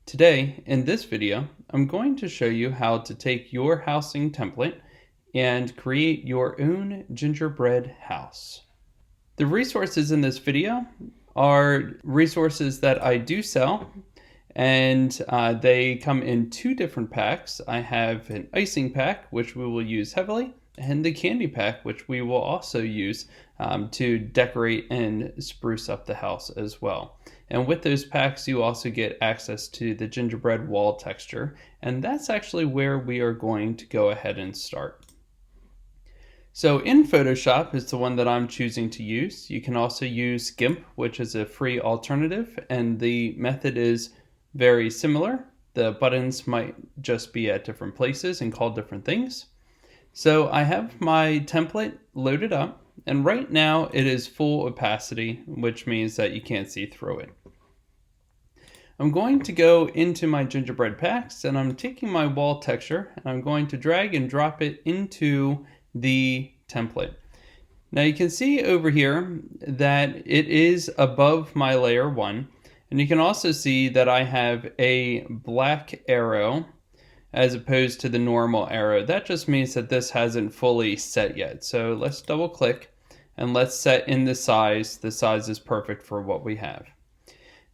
Today, in this video, I'm going to show you how to take your housing template and create your own gingerbread house. The resources in this video are resources that I do sell, and they come in two different packs. I have an icing pack, which we will use heavily, and the candy pack, which we will also use to decorate and spruce up the house as well. And with those packs, you also get access to the gingerbread wall texture, and that's actually where we are going to go ahead and start. So in Photoshop is the one that I'm choosing to use. You can also use GIMP, which is a free alternative, and the method is very similar. The buttons might just be at different places and called different things. So I have my template loaded up, and right now it is full opacity, which means that you can't see through it. I'm going to go into my gingerbread packs, and I'm taking my wall texture and I'm going to drag and drop it into the template. Now you can see over here that it is above my layer 1, and you can also see that I have a black arrow as opposed to the normal arrow. That just means that this hasn't fully set yet. So let's double click and let's set in the size. The size is perfect for what we have.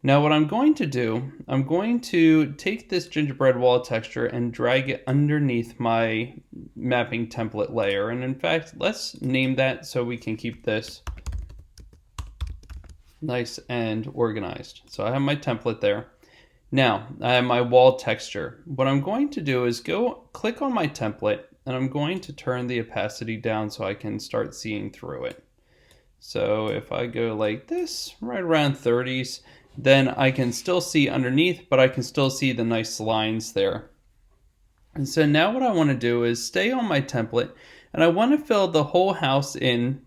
Now what I'm going to do, I'm going to take this gingerbread wall texture and drag it underneath my mapping template layer. And in fact, let's name that so we can keep this nice and organized. So I have my template there. Now I have my wall texture. What I'm going to do is go click on my template, and I'm going to turn the opacity down so I can start seeing through it. So if I go like this, right around 30s, then I can still see underneath, but I can still see the nice lines there. And so now what I want to do is stay on my template, and I want to fill the whole house in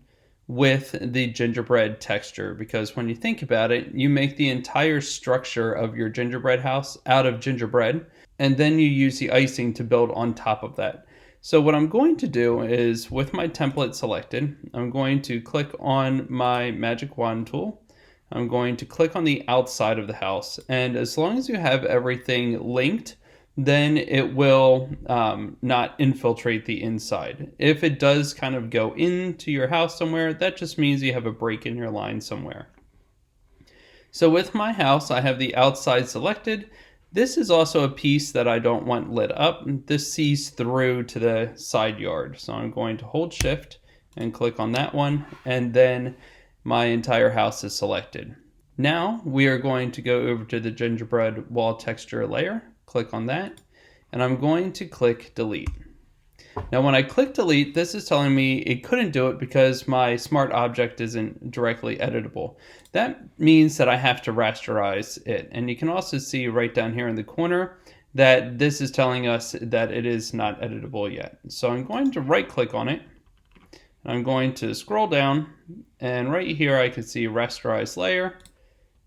with the gingerbread texture, because when you think about it, you make the entire structure of your gingerbread house out of gingerbread, and then you use the icing to build on top of that. So what I'm going to do is, with my template selected, I'm going to click on my magic wand tool. I'm going to click on the outside of the house, and as long as you have everything linked, then it will not infiltrate the inside. If it does kind of go into your house somewhere, that just means you have a break in your line somewhere. So with my house, I have the outside selected. This is also a piece that I don't want lit up. This sees through to the side yard. So I'm going to hold shift and click on that one, and then my entire house is selected. Now we are going to go over to the gingerbread wall texture layer. Click on that, and I'm going to click delete. Now when I click delete, this is telling me it couldn't do it because my smart object isn't directly editable. That means that I have to rasterize it, and you can also see right down here in the corner that this is telling us that it is not editable yet. So I'm going to right click on it, and I'm going to scroll down, and right here I can see rasterize layer,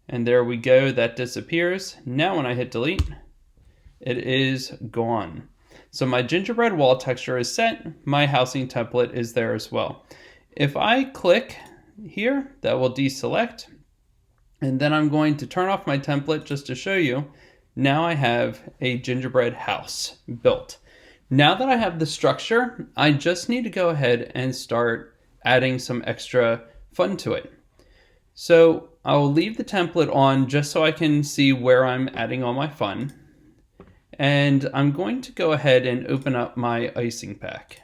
and there we go, that disappears. Now when I hit delete, it is gone. So my gingerbread wall texture is set. My housing template is there as well. If I click here, that will deselect. And then I'm going to turn off my template just to show you. Now I have a gingerbread house built. Now that I have the structure, I just need to go ahead and start adding some extra fun to it. So I'll leave the template on just so I can see where I'm adding all my fun. And I'm going to go ahead and open up my icing pack.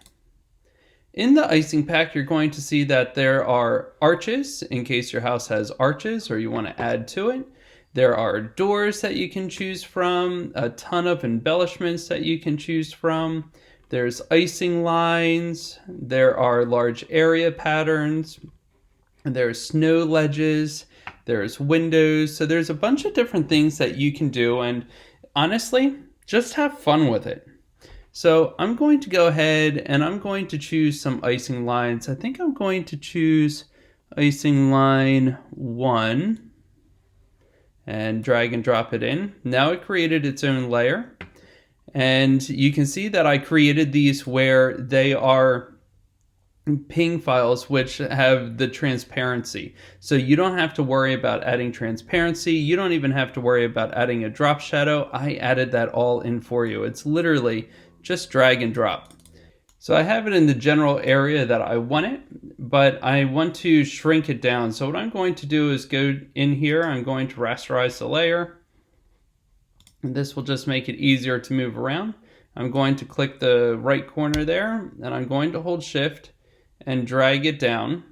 In the icing pack, you're going to see that there are arches in case your house has arches or you want to add to it. There are doors that you can choose from, a ton of embellishments that you can choose from. There's icing lines, there are large area patterns, there's snow ledges, there's windows. So there's a bunch of different things that you can do, and honestly, just have fun with it. So I'm going to go ahead and I'm going to choose some icing lines. I think I'm going to choose icing line 1 and drag and drop it in. Now it created its own layer. And you can see that I created these where they are ping files which have the transparency. So you don't have to worry about adding transparency. You don't even have to worry about adding a drop shadow. I added that all in for you. It's literally just drag and drop. So I have it in the general area that I want it, but I want to shrink it down. So what I'm going to do is go in here. I'm going to rasterize the layer. And this will just make it easier to move around. I'm going to click the right corner there, and I'm going to hold Shift and drag it down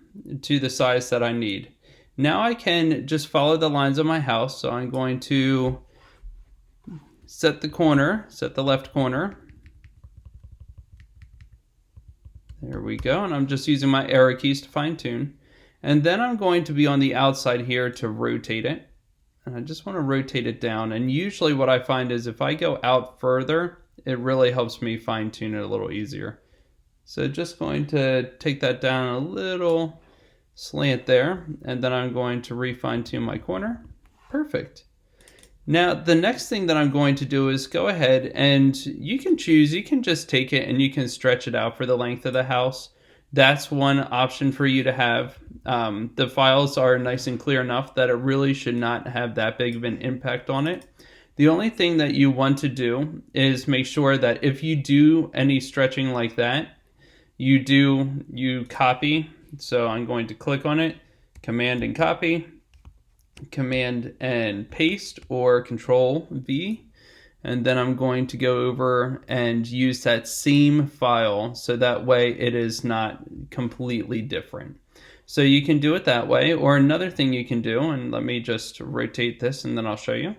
to the size that I need. Now I can just follow the lines of my house. So I'm going to set the left corner. There we go, and I'm just using my arrow keys to fine tune. And then I'm going to be on the outside here to rotate it. And I just want to rotate it down. And usually what I find is if I go out further, it really helps me fine tune it a little easier. So just going to take that down a little slant there, and then I'm going to refine tune my corner. Perfect. Now the next thing that I'm going to do is go ahead and you can choose, you can just take it and you can stretch it out for the length of the house. That's one option for you to have. The files are nice and clear enough that it really should not have that big of an impact on it. The only thing that you want to do is make sure that if you do any stretching like that, you copy. So I'm going to click on it, Command and copy, Command and paste, or Control V. And then I'm going to go over and use that same file so that way it is not completely different. So you can do it that way, or another thing you can do, and let me just rotate this and then I'll show you.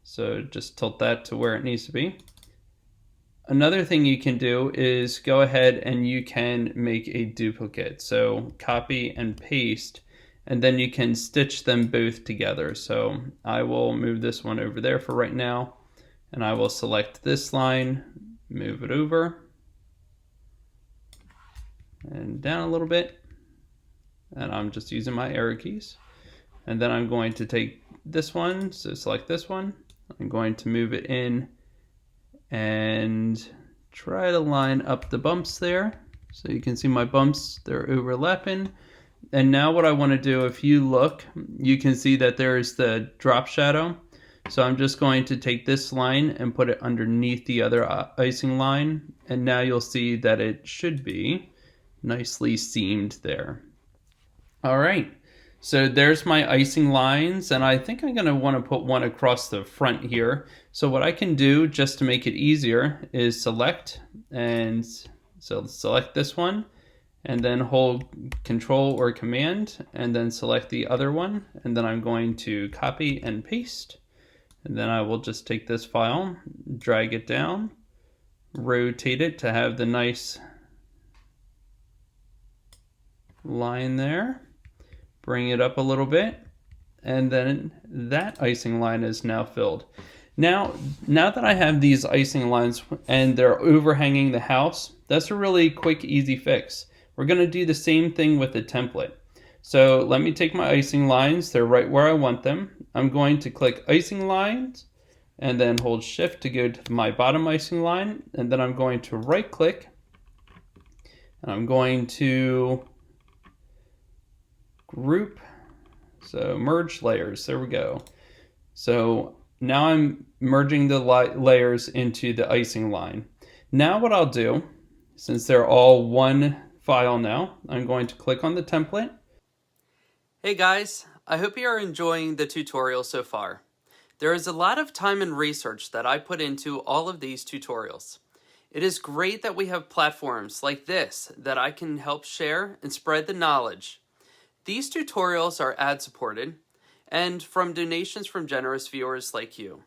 So just tilt that to where it needs to be. Another thing you can do is go ahead and you can make a duplicate. So copy and paste, and then you can stitch them both together. So I will move this one over there for right now, and I will select this line, move it over, and down a little bit. And I'm just using my arrow keys. And then I'm going to take this one, so select this one. I'm going to move it in and try to line up the bumps there. So you can see my bumps, they're overlapping. And now what I want to do, if you look, you can see that there's the drop shadow. So I'm just going to take this line and put it underneath the other icing line. And now you'll see that it should be nicely seamed there. All right. So there's my icing lines, and I think I'm going to want to put one across the front here. So what I can do just to make it easier is select, and so select this one, and then hold Control or Command, and then select the other one, and then I'm going to copy and paste. And then I will just take this file, drag it down, rotate it to have the nice line there. Bring it up a little bit, and then that icing line is now filled. Now that I have these icing lines and they're overhanging the house, that's a really quick, easy fix. We're going to do the same thing with the template. So let me take my icing lines, they're right where I want them. I'm going to click icing lines and then hold Shift to go to my bottom icing line, and then I'm going to right click and I'm going to group, so merge layers, there we go. So now I'm merging the layers into the icing line. Now what I'll do, since they're all one file now, I'm going to click on the template. Hey guys, I hope you are enjoying the tutorial so far. There is a lot of time and research that I put into all of these tutorials. It is great that we have platforms like this that I can help share and spread the knowledge. These tutorials are ad-supported and from donations from generous viewers like you.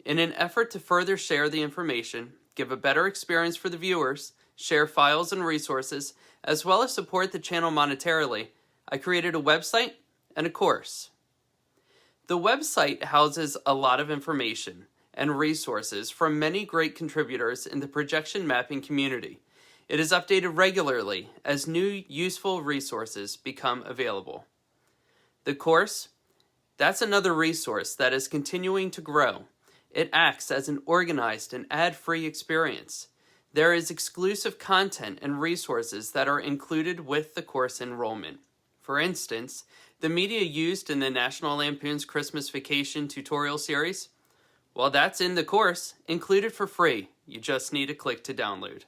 In an effort to further share the information, give a better experience for the viewers, share files and resources, as well as support the channel monetarily, I created a website and a course. The website houses a lot of information and resources from many great contributors in the projection mapping community. It is updated regularly as new useful resources become available. The course, that's another resource that is continuing to grow. It acts as an organized and ad-free experience. There is exclusive content and resources that are included with the course enrollment. For instance, the media used in the National Lampoon's Christmas Vacation tutorial series, well, that's in the course, included for free. You just need to click to download.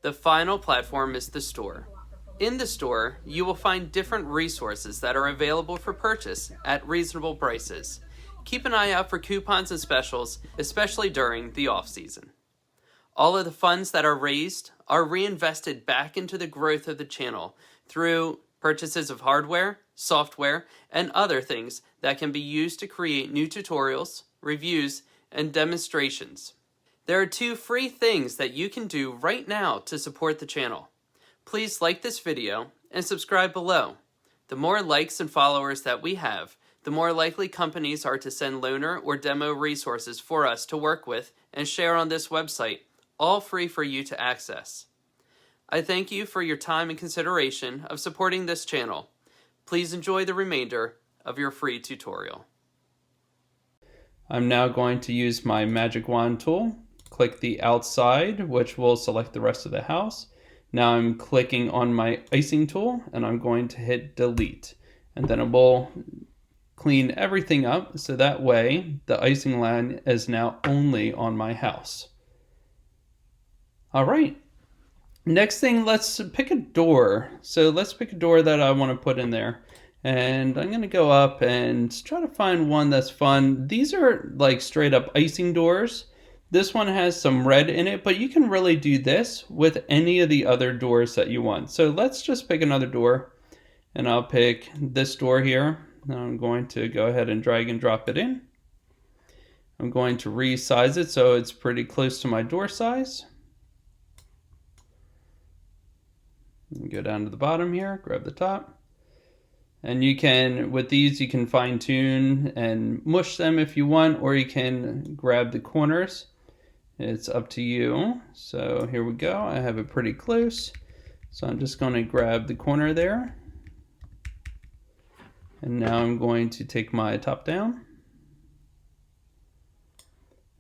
The final platform is the store. In the store, you will find different resources that are available for purchase at reasonable prices. Keep an eye out for coupons and specials, especially during the off-season. All of the funds that are raised are reinvested back into the growth of the channel through purchases of hardware, software, and other things that can be used to create new tutorials, reviews, and demonstrations. There are 2 free things that you can do right now to support the channel. Please like this video and subscribe below. The more likes and followers that we have, the more likely companies are to send loaner or demo resources for us to work with and share on this website, all free for you to access. I thank you for your time and consideration of supporting this channel. Please enjoy the remainder of your free tutorial. I'm now going to use my magic wand tool. Click the outside, which will select the rest of the house. Now I'm clicking on my icing tool and I'm going to hit delete. And then it will clean everything up so that way the icing line is now only on my house. All right. Next thing, let's pick a door. So let's pick a door that I want to put in there. And I'm going to go up and try to find one that's fun. These are like straight up icing doors. This one has some red in it, but you can really do this with any of the other doors that you want. So let's just pick another door. And I'll pick this door here. And I'm going to go ahead and drag and drop it in. I'm going to resize it so it's pretty close to my door size. Go down to the bottom here, grab the top. And you can, with these, you can fine tune and mush them if you want, or you can grab the corners. It's up to you. So here we go. I have it pretty close. So I'm just going to grab the corner there. And now I'm going to take my top down.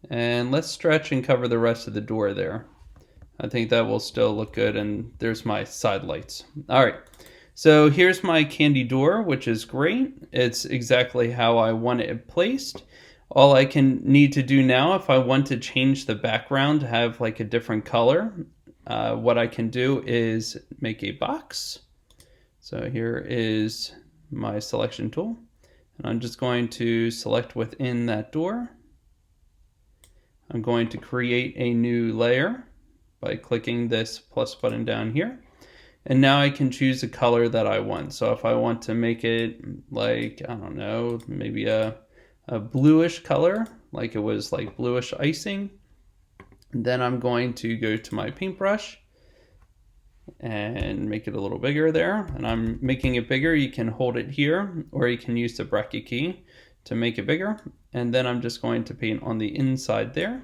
And let's stretch and cover the rest of the door there. I think that will still look good, and there's my side lights. All right, so here's my candy door, which is great. It's exactly how I want it placed. All I can need to do now, if I want to change the background to have like a different color, what I can do is make a box. So here is my selection tool, and I'm just going to select within that door. I'm going to create a new layer by clicking this plus button down here. And now I can choose a color that I want. So if I want to make it like, I don't know, maybe a bluish color, like it was like bluish icing, then I'm going to go to my paintbrush and make it a little bigger there. And I'm making it bigger. You can hold it here, or you can use the bracket key to make it bigger. And then I'm just going to paint on the inside there.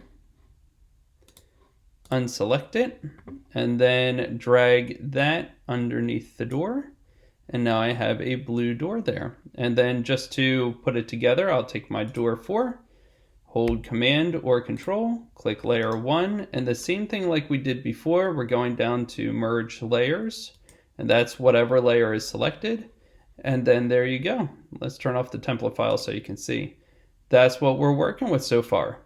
Unselect it, and then drag that underneath the door. And now I have a blue door there. And then just to put it together, I'll take my door 4, hold Command or Control, click Layer 1, and the same thing like we did before, we're going down to Merge Layers, and that's whatever layer is selected. And then there you go. Let's turn off the template file so you can see. That's what we're working with so far.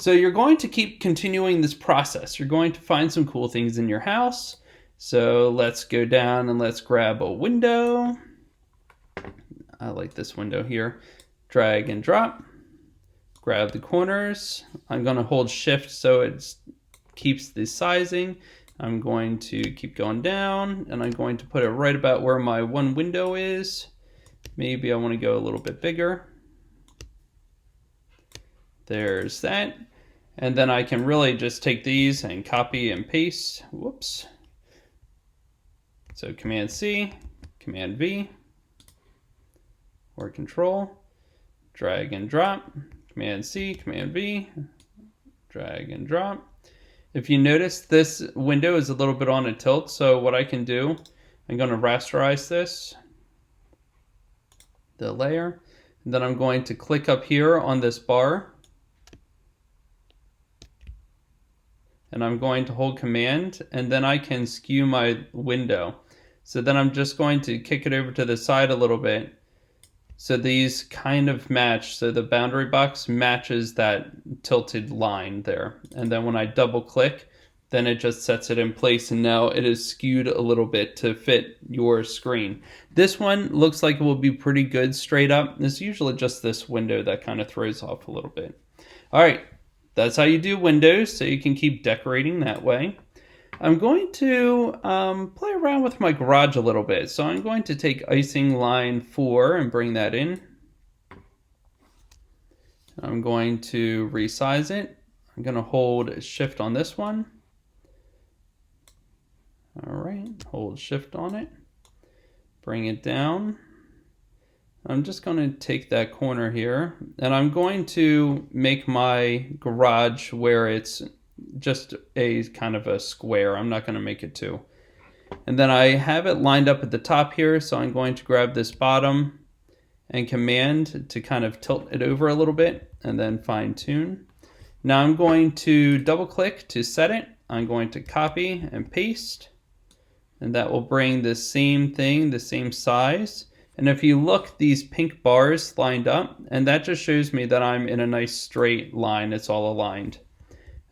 So you're going to keep continuing this process. You're going to find some cool things in your house. So let's go down and let's grab a window. I like this window here. Drag and drop. Grab the corners. I'm going to hold Shift so it keeps the sizing. I'm going to keep going down, and I'm going to put it right about where my one window is. Maybe I want to go a little bit bigger. There's that. And then I can really just take these and copy and paste. Whoops. So Command C, Command V, or Control, drag and drop, Command C, Command V, drag and drop. If you notice, this window is a little bit on a tilt, so what I can do, I'm going to rasterize this, the layer, and then I'm going to click up here on this bar. and I'm going to hold Command, and then I can skew my window. So then I'm just going to kick it over to the side a little bit. So these kind of match. So the boundary box matches that tilted line there. And then when I double click, then it just sets it in place, and now it is skewed a little bit to fit your screen. This one looks like it will be pretty good straight up. It's usually just this window that kind of throws off a little bit. All right, that's how you do windows, so you can keep decorating that way. I'm going to play around with my garage a little bit. So I'm going to take icing line 4 and bring that in. I'm going to resize it. I'm going to hold shift on this one. All right, hold shift on it. Bring it down. I'm just going to take that corner here, and I'm going to make my garage where it's just a kind of a square. I'm not going to make it 2. And then I have it lined up at the top here, so I'm going to grab this bottom and Command to kind of tilt it over a little bit, and then fine tune. Now I'm going to double click to set it. I'm going to copy and paste, and that will bring the same thing, the same size. And if you look, these pink bars lined up, and that just shows me that I'm in a nice straight line. It's all aligned.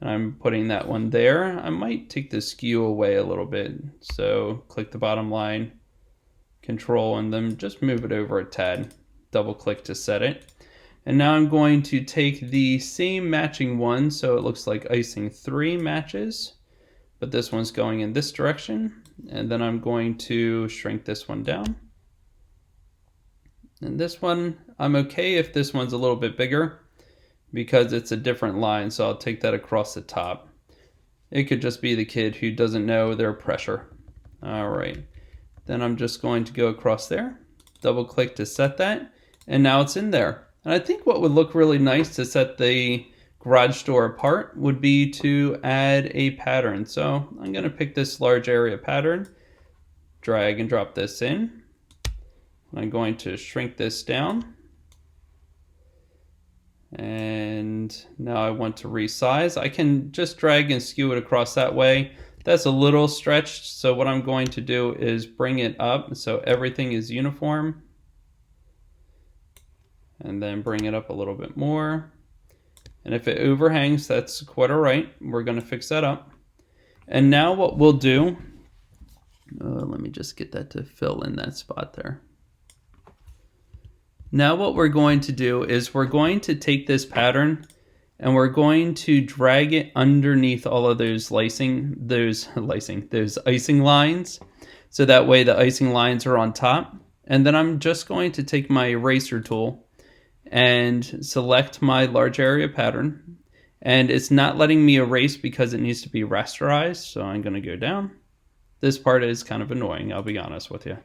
And I'm putting that one there. I might take the skew away a little bit. So click the bottom line, Control, and then just move it over a tad. Double click to set it. And now I'm going to take the same matching one, so it looks like icing 3 matches, but this one's going in this direction. And then I'm going to shrink this one down. And this one, I'm okay if this one's a little bit bigger, because it's a different line, so I'll take that across the top. It could just be the kid who doesn't know their pressure. All right, then I'm just going to go across there, double click to set that, and now it's in there. And I think what would look really nice to set the garage door apart would be to add a pattern. So I'm going to pick this large area pattern, drag and drop this in. I'm going to shrink this down. And now I want to resize. I can just drag and skew it across that way. That's a little stretched, so what I'm going to do is bring it up so everything is uniform. And then bring it up a little bit more. And if it overhangs, that's quite all right. We're going to fix that up. And now what we'll do, let me just get that to fill in that spot there. Now what we're going to do is we're going to take this pattern and we're going to drag it underneath all of those icing lines. So that way the icing lines are on top. And then I'm just going to take my eraser tool and select my large area pattern. And it's not letting me erase because it needs to be rasterized. So I'm going to go down. This part is kind of annoying, I'll be honest with you.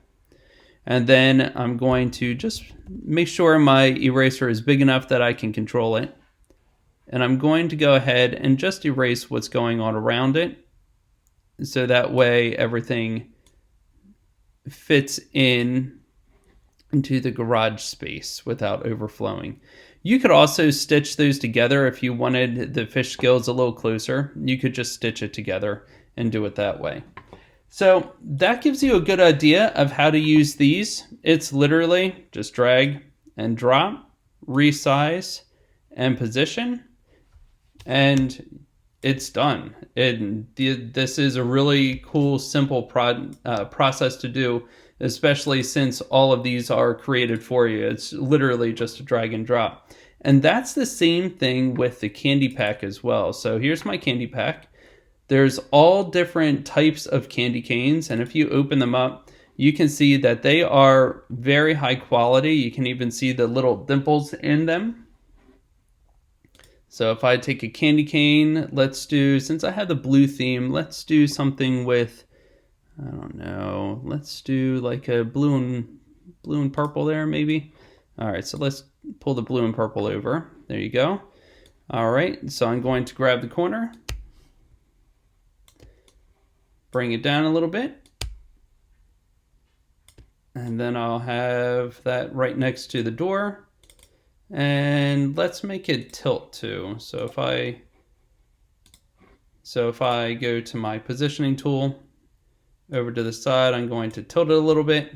And then I'm going to just make sure my eraser is big enough that I can control it. And I'm going to go ahead and just erase what's going on around it. So that way everything fits into the garage space without overflowing. You could also stitch those together if you wanted the fish scales a little closer. You could just stitch it together and do it that way. So that gives you a good idea of how to use these. It's literally just drag and drop, resize, and position, and it's done. This is a really cool, simple process to do, especially since all of these are created for you. It's literally just a drag and drop. And that's the same thing with the candy pack as well. So here's my candy pack. There's all different types of candy canes, and if you open them up, you can see that they are very high quality. You can even see the little dimples in them. So if I take a candy cane, since I have the blue theme, let's do something with, I don't know, let's do like a blue and purple there maybe. All right, so let's pull the blue and purple over. There you go. All right, so I'm going to grab the corner, bring it down a little bit, and then I'll have that right next to the door. And let's make it tilt too. So if I So if I go to my positioning tool, over to the side, I'm going to tilt it a little bit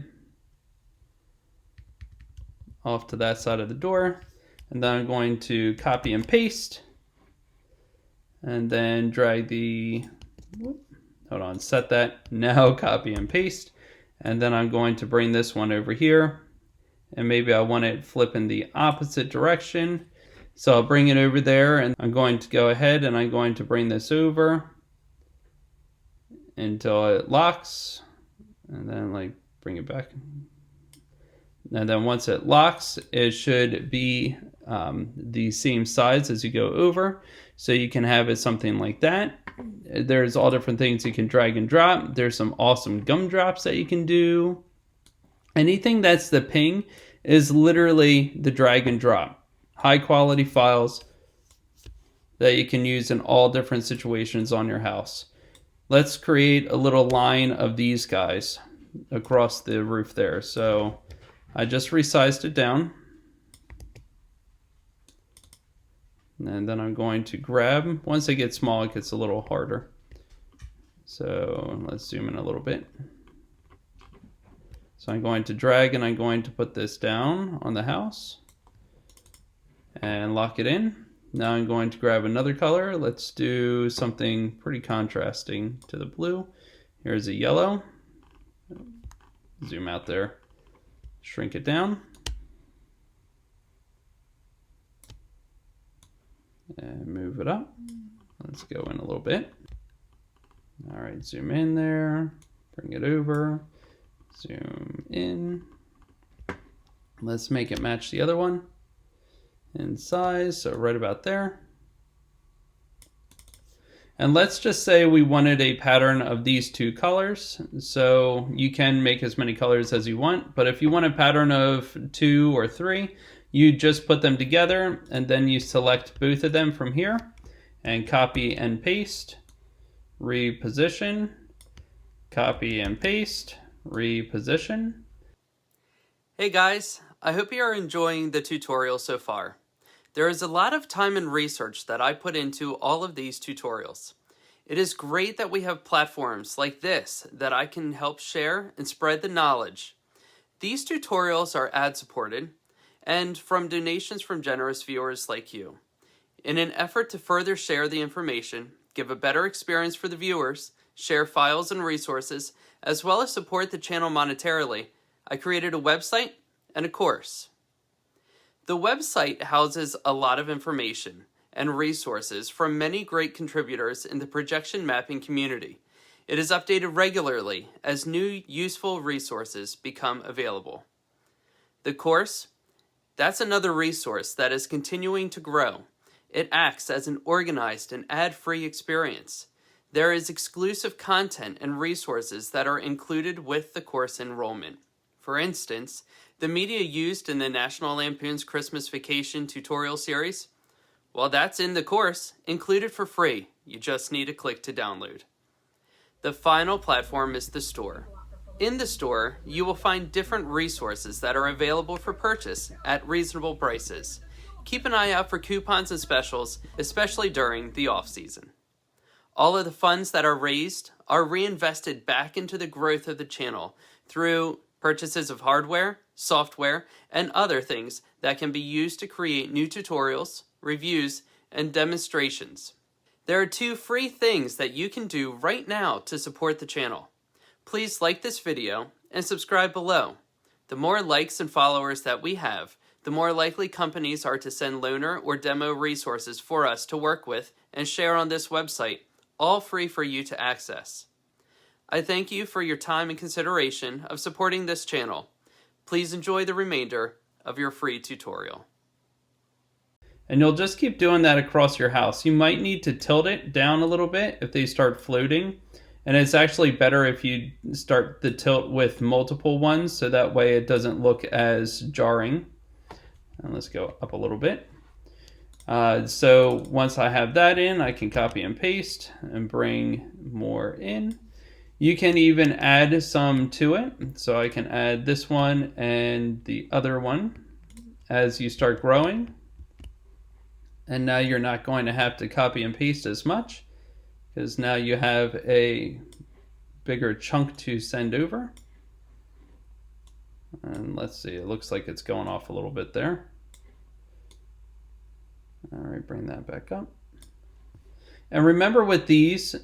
off to that side of the door. And then I'm going to copy and paste. And then drag the, hold on, set that. Now copy and paste. And then I'm going to bring this one over here. And maybe I want it flip in the opposite direction. So I'll bring it over there, and I'm going to go ahead and I'm going to bring this over until it locks, and then like bring it back. And then once it locks, it should be the same size as you go over. So you can have it something like that. There's all different things you can drag and drop. There's some awesome gumdrops that you can do. Anything that's the ping is literally the drag and drop. High quality files that you can use in all different situations on your house. Let's create a little line of these guys across the roof there. So I just resized it down. And then I'm going to grab, once they get small, it gets a little harder. So let's zoom in a little bit. So I'm going to drag and I'm going to put this down on the house and lock it in. Now I'm going to grab another color. Let's do something pretty contrasting to the blue. Here's a yellow. Zoom out there, shrink it down. And move it up. Let's go in a little bit. All right, zoom in there, bring it over, zoom in. Let's make it match the other one in size, so right about there. And let's just say we wanted a pattern of these two colors. So you can make as many colors as you want, but if you want a pattern of 2 or 3, you just put them together and then you select both of them from here and copy and paste, reposition, copy and paste, reposition. Hey guys, I hope you are enjoying the tutorial so far. There is a lot of time and research that I put into all of these tutorials. It is great that we have platforms like this that I can help share and spread the knowledge. These tutorials are ad supported and from donations from generous viewers like you. In an effort to further share the information, give a better experience for the viewers, share files and resources, as well as support the channel monetarily, I created a website and a course. The website houses a lot of information and resources from many great contributors in the projection mapping community. It is updated regularly as new useful resources become available. The course, that's another resource that is continuing to grow. It acts as an organized and ad-free experience. There is exclusive content and resources that are included with the course enrollment. For instance, the media used in the National Lampoon's Christmas Vacation tutorial series, well, that's in the course, included for free. You just need to click to download. The final platform is the store. In the store, you will find different resources that are available for purchase at reasonable prices. Keep an eye out for coupons and specials, especially during the off-season. All of the funds that are raised are reinvested back into the growth of the channel through purchases of hardware, software, and other things that can be used to create new tutorials, reviews, and demonstrations. There are 2 free things that you can do right now to support the channel. Please like this video and subscribe below. The more likes and followers that we have, the more likely companies are to send loaner or demo resources for us to work with and share on this website, all free for you to access. I thank you for your time and consideration of supporting this channel. Please enjoy the remainder of your free tutorial. And you'll just keep doing that across your house. You might need to tilt it down a little bit if they start floating. And it's actually better if you start the tilt with multiple ones, so that way it doesn't look as jarring. And let's go up a little bit. So once I have that in, I can copy and paste and bring more in. You can even add some to it. So I can add this one and the other one as you start growing. And now you're not going to have to copy and paste as much because now you have a bigger chunk to send over. And let's see, it looks like it's going off a little bit there. All right, bring that back up. And remember with these,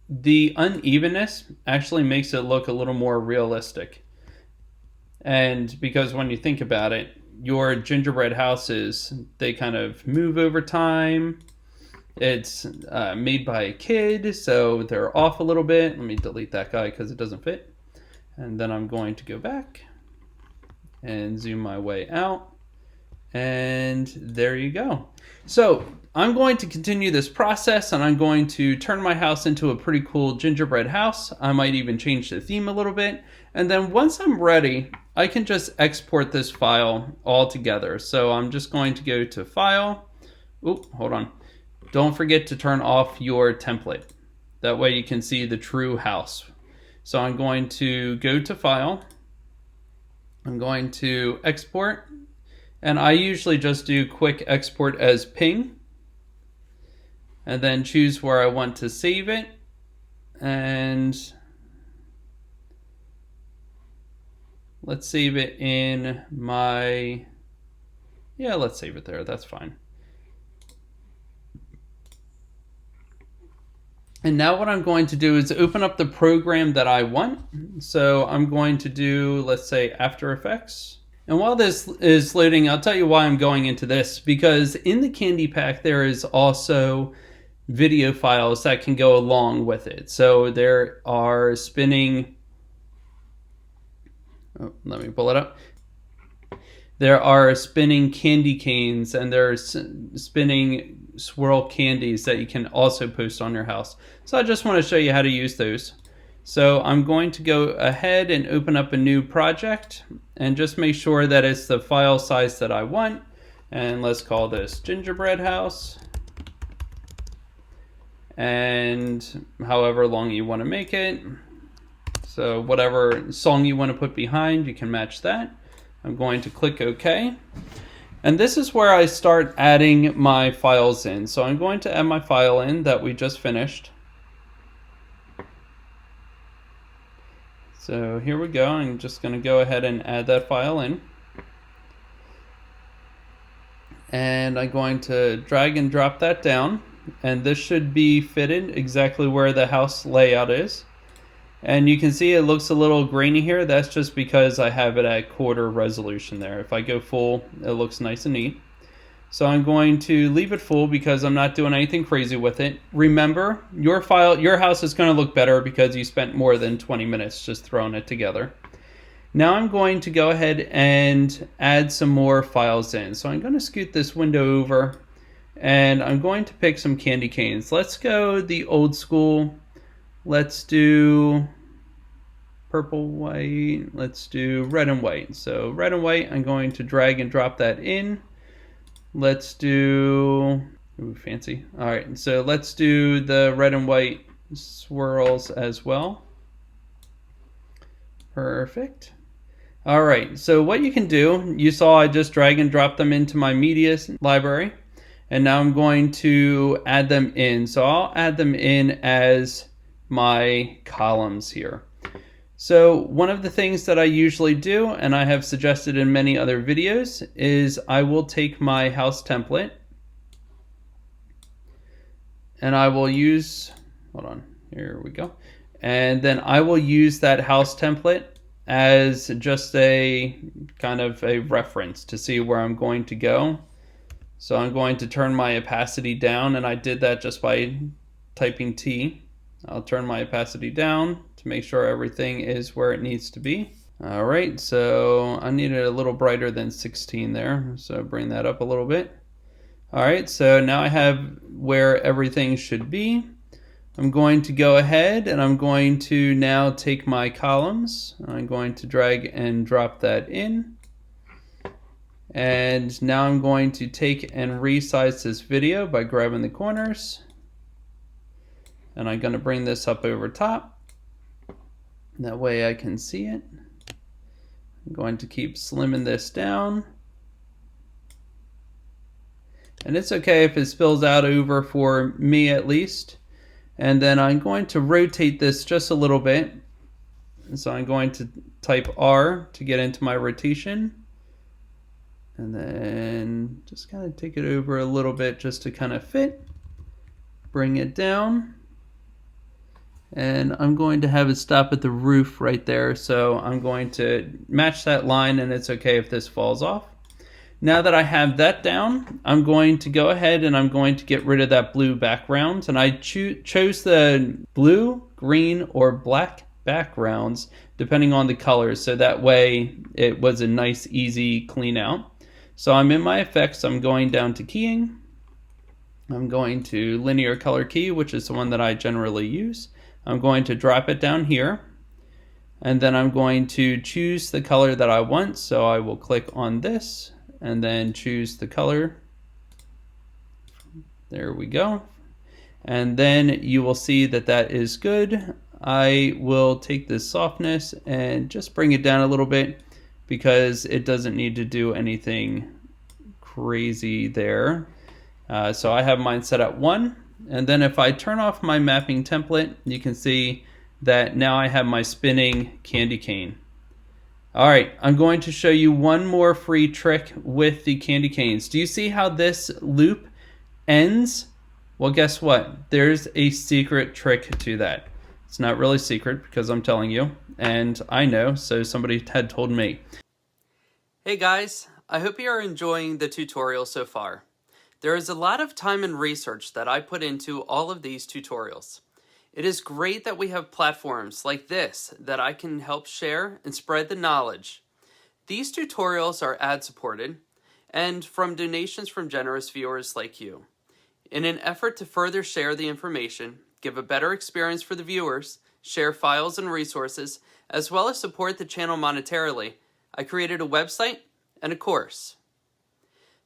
the unevenness actually makes it look a little more realistic. And because when you think about it, your gingerbread houses, they kind of move over time. It's made by a kid, so they're off a little bit. Let me delete that guy because it doesn't fit. And then I'm going to go back and zoom my way out. And there you go. So I'm going to continue this process, and I'm going to turn my house into a pretty cool gingerbread house. I might even change the theme a little bit. And then once I'm ready, I can just export this file all together. So I'm just going to go to File. Oop, hold on. Don't forget to turn off your template. That way you can see the true house. So I'm going to go to File. I'm going to Export. And I usually just do Quick Export as Ping. And then choose where I want to save it. And let's save it in my... Yeah, let's save it there. That's fine. And now what I'm going to do is open up the program that I want. So I'm going to do, let's say, After Effects. And while this is loading, I'll tell you why I'm going into this. Because in the candy pack, there is also video files that can go along with it. So there are spinning... Oh, let me pull it up. There are spinning candy canes, and there's spinning swirl candies that you can also post on your house. So I just want to show you how to use those. So I'm going to go ahead and open up a new project and just make sure that it's the file size that I want. And let's call this Gingerbread House. And however long you want to make it. So whatever song you want to put behind, you can match that. I'm going to click OK. And this is where I start adding my files in. So I'm going to add my file in that we just finished. So here we go. I'm just going to go ahead and add that file in. And I'm going to drag and drop that down. And this should be fitted exactly where the house layout is. And you can see it looks a little grainy here. That's just because I have it at quarter resolution there. If I go full, it looks nice and neat. So I'm going to leave it full because I'm not doing anything crazy with it. Remember, your house is going to look better because you spent more than 20 minutes just throwing it together. Now I'm going to go ahead and add some more files in. So I'm going to scoot this window over, and I'm going to pick some candy canes. Let's go the old school. Let's do purple, white. Let's do red and white. So red and white, I'm going to drag and drop that in. Let's do, ooh, fancy. All right, so let's do the red and white swirls as well. Perfect. All right, so what you can do, you saw I just drag and drop them into my media library. And now I'm going to add them in. So I'll add them in as my columns here. So one of the things that I usually do, and I have suggested in many other videos, is I will take my house template and I will use, hold on, here we go. And then I will use that house template as just a kind of a reference to see where I'm going to go. So I'm going to turn my opacity down, and I did that just by typing T. I'll turn my opacity down to make sure everything is where it needs to be. All right, so I need it a little brighter than 16 there, so bring that up a little bit. All right, so now I have where everything should be. I'm going to go ahead and I'm going to now take my columns. I'm going to drag and drop that in. And now I'm going to take and resize this video by grabbing the corners. And I'm going to bring this up over top. That way I can see it. I'm going to keep slimming this down. And it's okay if it spills out over for me at least. And then I'm going to rotate this just a little bit. So I'm going to type R to get into my rotation. And then just kind of take it over a little bit just to kind of fit. Bring it down. And I'm going to have it stop at the roof right there. So I'm going to match that line, and it's okay if this falls off. Now that I have that down, I'm going to go ahead and I'm going to get rid of that blue background. And I chose the blue, green, or black backgrounds depending on the colors. So that way it was a nice, easy clean out. So I'm in my effects. I'm going down to keying. I'm going to linear color key, which is the one that I generally use. I'm going to drop it down here. And then I'm going to choose the color that I want. So I will click on this and then choose the color. There we go. And then you will see that that is good. I will take this softness and just bring it down a little bit because it doesn't need to do anything crazy there. So I have mine set at 1. And then if I turn off my mapping template, you can see that now I have my spinning candy cane. All right, I'm going to show you one more free trick with the candy canes. Do you see how this loop ends? Well, guess what? There's a secret trick to that. It's not really secret because I'm telling you, and I know, so somebody had told me. Hey guys, I hope you are enjoying the tutorial so far. There is a lot of time and research that I put into all of these tutorials. It is great that we have platforms like this that I can help share and spread the knowledge. These tutorials are ad-supported and from donations from generous viewers like you. In an effort to further share the information, give a better experience for the viewers, share files and resources, as well as support the channel monetarily, I created a website and a course.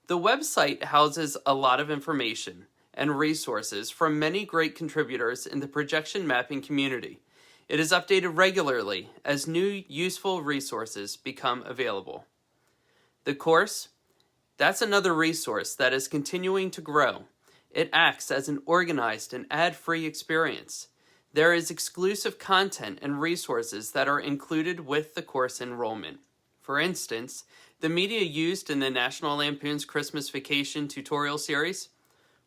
The website houses a lot of information and resources from many great contributors in the projection mapping community. It is updated regularly as new useful resources become available. The course, that's another resource that is continuing to grow. It acts as an organized and ad-free experience. There is exclusive content and resources that are included with the course enrollment. For instance, the media used in the National Lampoon's Christmas Vacation tutorial series,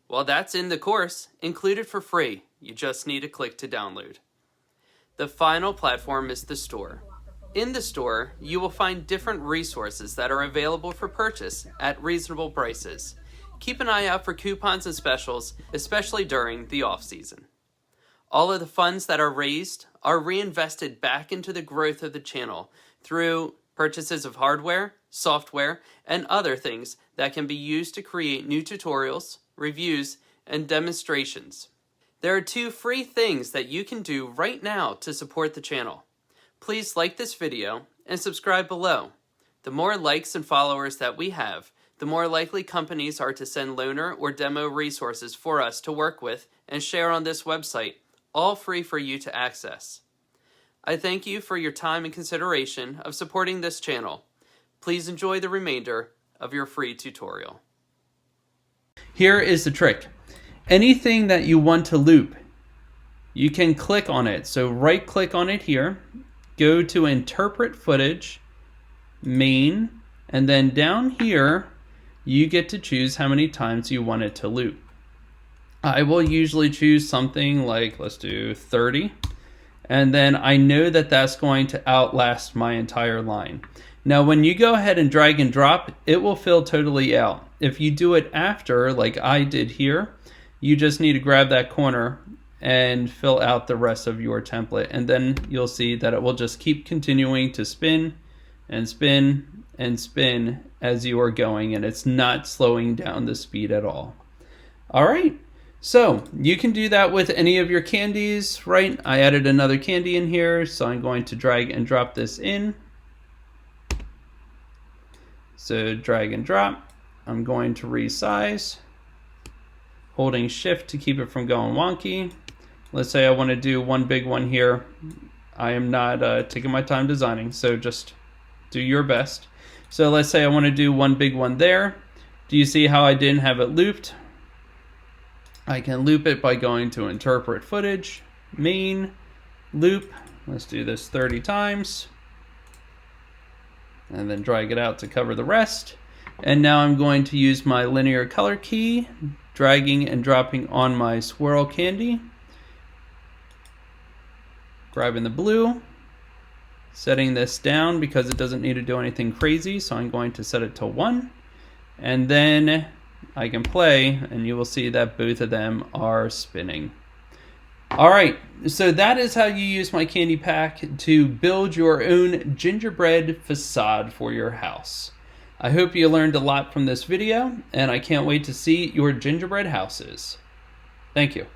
well, that's in the course, included for free. You just need to click to download. The final platform is the store. In the store, you will find different resources that are available for purchase at reasonable prices. Keep an eye out for coupons and specials, especially during the off-season. All of the funds that are raised are reinvested back into the growth of the channel through purchases of hardware, software, and other things that can be used to create new tutorials, reviews, and demonstrations. There are 2 free things that you can do right now to support the channel. Please like this video and subscribe below. The more likes and followers that we have, the more likely companies are to send loaner or demo resources for us to work with and share on this website, all free for you to access. I thank you for your time and consideration of supporting this channel. Please enjoy the remainder of your free tutorial. Here is the trick. Anything that you want to loop, you can click on it. So right click on it here, go to Interpret Footage, Main, and then down here, you get to choose how many times you want it to loop. I will usually choose something like, let's do 30. And then I know that that's going to outlast my entire line. Now, when you go ahead and drag and drop, it will fill totally out. If you do it after, like I did here, you just need to grab that corner and fill out the rest of your template. And then you'll see that it will just keep continuing to spin and spin and spin as you are going, and it's not slowing down the speed at all. All right, so you can do that with any of your candies, right? I added another candy in here, so I'm going to drag and drop this in. So drag and drop. I'm going to resize, holding shift to keep it from going wonky. Let's say I want to do one big one here. I am not taking my time designing, so just do your best. So let's say I want to do one big one there. Do you see how I didn't have it looped? I can loop it by going to interpret footage, main, loop. Let's do this 30 times. And then drag it out to cover the rest. And now I'm going to use my linear color key, dragging and dropping on my swirl candy. Grabbing the blue, setting this down because it doesn't need to do anything crazy, so I'm going to set it to 1. And then I can play, and you will see that both of them are spinning. Alright, so that is how you use my candy pack to build your own gingerbread facade for your house. I hope you learned a lot from this video, and I can't wait to see your gingerbread houses. Thank you.